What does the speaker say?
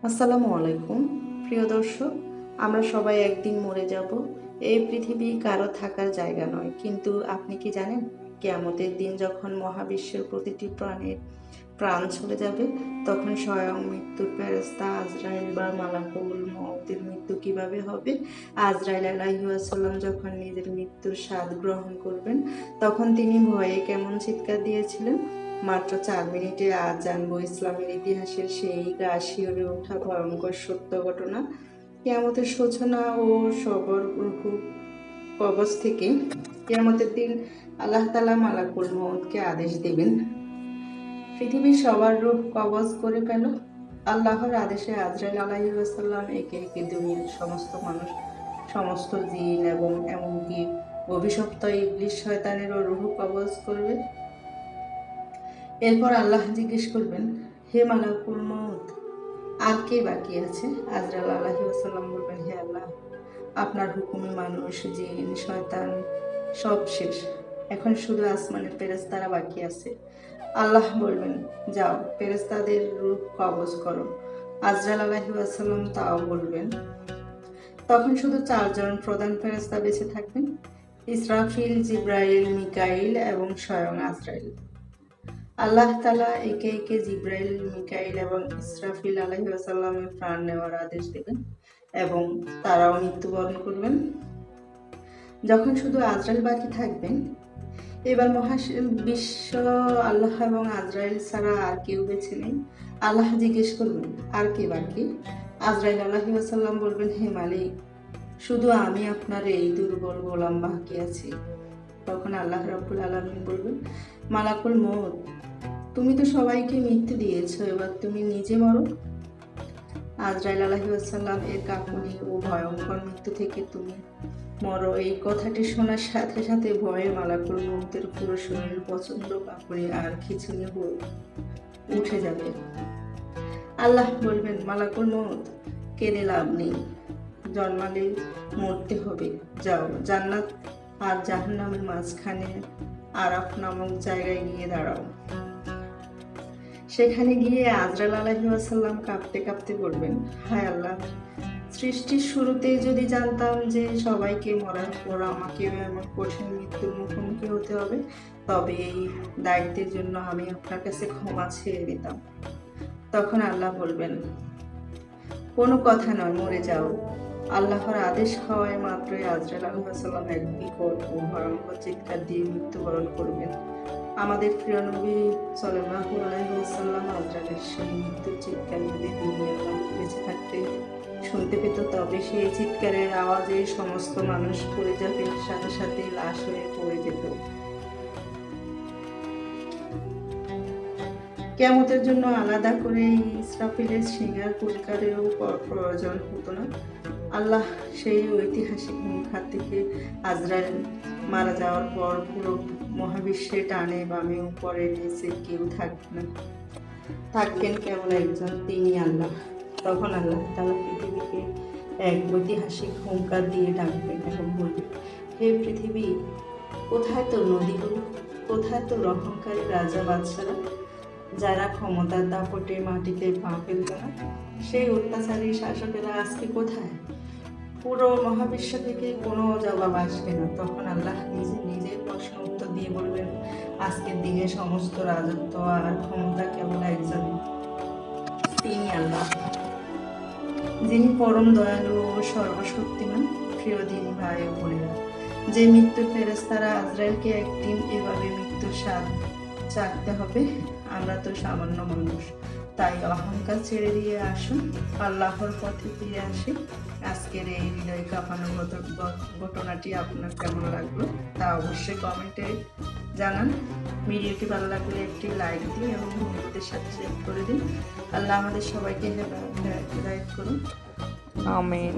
আসসালামু আলাইকুম প্রিয় দর্শক, আমরা সবাই একদিন মরে যাব। এই পৃথিবী কারো থাকার জায়গা নয়, কিন্তু আপনি কি জানেন কিয়ামতের দিন যখন মহাবিশ্বের প্রতিটি প্রাণের প্রাণ চলে যাবে, তখন স্বয়ং মৃত্যুর ফেরেশতা আজরাইল বা মালাকুল মউতের মৃত্যু কিভাবে হবে? আজরাইল আলাইহিস সালাম যখন নিজের মৃত্যুর স্বাদ গ্রহণ করবেন, তখন তিনি ভয়ে কেমন চিৎকার দিয়েছিলেন। মাত্র ৪ মিনিটে আজ জানবো ইসলামের ইতিহাসের সেই গা শিউরে ওঠা ভয়ঙ্কর সত্য ঘটনা, কিয়ামতের সূচনা ও সবর রূহু কবজ থেকে। কিয়ামতের দিন আল্লাহ তাআলা মালাকুল মউতকে আদেশ দেবেন, পৃথিবীর সবার রূহ কবজ করে পেল। আল্লাহর আদেশে আজরাইল আলাইহিস সালাম একে একে দুনিয়ার সমস্ত মানুষ, সমস্ত জিন এবং এমনকি অভিশপ্ত ইবলিস শয়তানেরও রূহ কবজ করবে। এরপর আল্লাহ জিজ্ঞেস করবেন, হে মালাকুল মউত, আর কে বাকি আছে? আজরাইল আলাইহিস সালাম বলবেন, হে আল্লাহ, আপনার হুকুমে মানুষ, জিন, শয়তান সব শেষ, এখন শুধু আসমানের ফেরেশতারা বাকি আছে। আল্লাহ বলবেন, যাও ফেরেশতাদের রূহ কবজ করো। আজরাইল আলাইহিস সালাম তাও বলবেন। তখন শুধু 4 জন প্রধান ফেরেশতা বেঁচে থাকবেন, ইসরাফিল, জিবরাইল, মিকাইল এবং স্বয়ং আজরাইল। আল্লাহ তাআলা একে একে জিবরাইল, মিকাইল এবং ইসরাফিল আলাইহিস সালামের প্রাণ নেওয়ার আদেশ দেবেন এবং তারাও মৃত্যুবরণ করবেন। যখন শুধু আজরাইল বাকি থাকবেন, এবার বিশ্ব আল্লাহ এবং আজরাইল ছাড়া আর কেউ বেঁচে নেই। আল্লাহ জিজ্ঞেস করবেন, আর কে বাকি? আজরাইল আলাইহিস সালাম বলবেন, হে মালিক, শুধু আমি আপনার এই দুর্বল গোলাম বাকি আছি। তখন আল্লাহ রাব্বুল আলামিন বলবেন, মালাকুল মউত, তুমি তো সবাইকে মৃত্যু দিয়েছো, এবার তুমি নিজে মরো। আজরাইল আলাইহিস সালাম এর কাঁপুনি ও ভয়ঙ্কর মৃত্যু থেকে তুমি মরো এই কথাটি শোনার সাথে সাথে ভয়ে মালাকুল মউতের পুরো শরীর প্রচন্ড কাঁপুনি আর খিঁচুনি উঠে যাবে। আল্লাহ বলবেন, মালাকুল মউত, কেঁদে লাভ নেই, জন্মালে মরতে হবে। যাও, জান্নাত আর জাহান্নামের মাঝখানে আরাফ নামক জায়গায় গিয়ে দাঁড়াও। সেখানে গিয়ে আজরাইল আলাইহিস সালাম কাঁপতে কাঁপতে বলবেন, হায় আল্লাহ, সৃষ্টির শুরুতেই যদি জানতাম যে সবাইকে মরার পর আমাকেও এমন কঠিন মৃত্যুর মুখোমুখি হতে হবে, তবে এই দায়িত্বের জন্য আমি আপনার কাছে ক্ষমা চেয়ে নিতাম। তখন আল্লাহ বলবেন, কোনো কথা নয়, মরে যাও। আল্লাহর আদেশ হওয়ায় মাত্রই আজরাইল আলাইহিস সালাম এক বিকট ও ভয়ঙ্কর চিৎকার দিয়ে মৃত্যুবরণ করবেন। আমাদের প্রিয় নবী সাল্লাল্লাহু আলাইহি ওয়াসাল্লাম আজরাইলের সেই মৃত্যুর চিৎকার যদি দুনিয়ার মানুষ বেঁচে থাকতে শুনতে পেত, তবে সেই চিৎকারের আওয়াজে সমস্ত মানুষ পড়ে যাবে, সাথে সাথে লাশ হয়ে পড়ে যেত। কিয়ামতের জন্য আলাদা করে ইসরাফিলের শিঙার পরিকারেও প্রয়োজন হতো না। আল্লাহ সেই ঐতিহাসিক মুখার থেকে আজরাইল মারা যাওয়ার পর পুরো মহাবিশ্বে টানে বামে উপরে নিচে কেউ থাকবে না, থাকবেন কেবল একজন, তিনি আল্লাহ। তখন আল্লাহ তাআলা পৃথিবীকে এক ঐতিহাসিক হুঙ্কার দিয়ে ডাকবেন এবং বলবেন, হে পৃথিবী, কোথায় তোর নদীগুলো? কোথায় তোর অহংকারী রাজা বাদশারা, যারা ক্ষমতার দাপটে মাটিতে পা ফেলত না? সেই অত্যাচারী শাসকেরা আজকে কোথায়? পুরো মহাবিশ্ব থেকে কোনো জবাব আসবে না। তখন আল্লাহ নিজের প্রশ্ন উত্তর দিয়ে বলবেন, আজকের দিনে সমস্ত রাজত্ব আর ক্ষমতা কেবল একজন, তিনি আল্লাহ, যিনি পরম দয়ালু ও সর্বশক্তিমান। প্রিয় দিনী ভাই ও বোনেরা, যে মৃত্যুর ফেরেশতারা আজরাইলকে একদিন এভাবে মৃত্যুর স্বাদ চাকতে হবে, আমরা তো সামান্য মানুষ, তাই অহংকার ছেড়ে দিয়ে আসুন, আল্লাহর পথে ফিরে আসি। আজকের এই হৃদয় কাঁপানো ঘটনাটি আপনার কেমন লাগলো তা অবশ্যই কমেন্টে জানান। ভিডিওটি ভালো লাগলে একটি লাইক দিন এবং বন্ধুদের সাথে শেয়ার করে দিন। আল্লাহ আমাদের সবাইকে হেদায়েত করুন, আমিন।